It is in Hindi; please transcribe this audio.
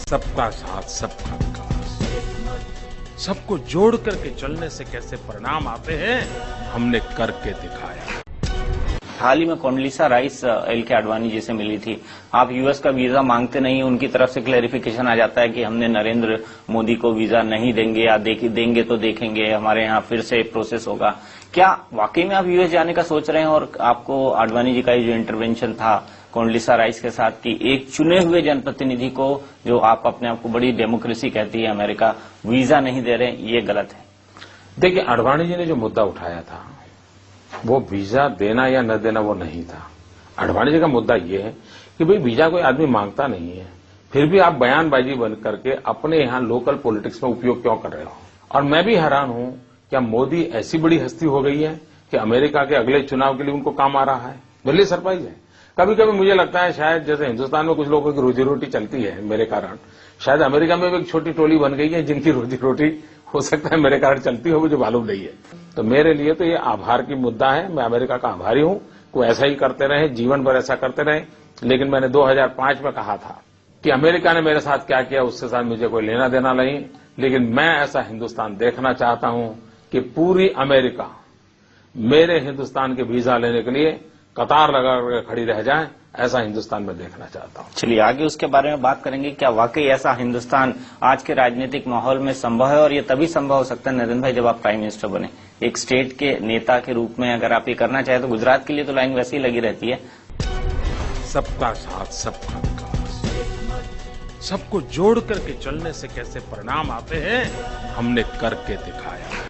सबका साथ सबका विकास, सबको जोड़ करके चलने से कैसे परिणाम आते हैं, हमने करके दिखाया। हाल ही में कोंडलीसा राइस एल के आडवाणी जी से मिली थी। आप यूएस का वीजा मांगते नहीं, उनकी तरफ से क्लेरिफिकेशन आ जाता है कि हमने नरेंद्र मोदी को वीजा नहीं देंगे या देंगे तो देखेंगे, हमारे यहाँ फिर से प्रोसेस होगा। क्या वाकई में आप यूएस जाने का सोच रहे हैं? और आपको आडवाणी जी का जो इंटरवेंशन था कोंडलीसा राइस के साथ कि एक चुने हुए जनप्रतिनिधि को, जो आप अपने आप को बड़ी डेमोक्रेसी कहती है अमेरिका, वीजा नहीं दे रहे, ये गलत है? देखिए, आडवाणी जी ने जो मुद्दा उठाया था वो वीजा देना या न देना वो नहीं था। आडवाणी जी का मुद्दा ये है कि भाई वीजा कोई आदमी मांगता नहीं है, फिर भी आप बयानबाजी बन करके अपने यहां लोकल पॉलिटिक्स में उपयोग क्यों कर रहे हो। और मैं भी हैरान हूं, क्या मोदी ऐसी बड़ी हस्ती हो गई है कि अमेरिका के अगले चुनाव के लिए उनको काम आ रहा है? बल्कि सरप्राइज है। कभी कभी मुझे लगता है शायद जैसे हिंदुस्तान में कुछ लोगों की रोजी रोटी चलती है मेरे कारण, शायद अमेरिका में भी एक छोटी टोली बन गई है जिनकी रोजी रोटी हो सकता है मेरे कारण चलती हो, मुझे मालूम नहीं है। तो मेरे लिए तो ये आभार की मुद्दा है। मैं अमेरिका का आभारी हूं। कोई ऐसा ही करते रहे, जीवन भर ऐसा करते रहे। लेकिन मैंने 2005 में कहा था कि अमेरिका ने मेरे साथ क्या किया उससे साथ मुझे कोई लेना देना नहीं, लेकिन मैं ऐसा हिंदुस्तान देखना चाहता हूं कि पूरी अमेरिका मेरे हिंदुस्तान के वीजा लेने के लिए कतार लगा खड़ी रह जाए, ऐसा हिंदुस्तान में देखना चाहता हूं। चलिए आगे उसके बारे में बात करेंगे। क्या वाकई ऐसा हिंदुस्तान आज के राजनीतिक माहौल में संभव है? और ये तभी संभव हो सकता है नरेंद्र भाई जब आप प्राइम मिनिस्टर बने, एक स्टेट के नेता के रूप में अगर आप ये करना चाहें तो गुजरात के लिए तो लाइन वैसे ही लगी रहती है। सबका साथ सबका विकास, सबको जोड़ करके चलने से कैसे परिणाम आते हैं, हमने करके दिखाया।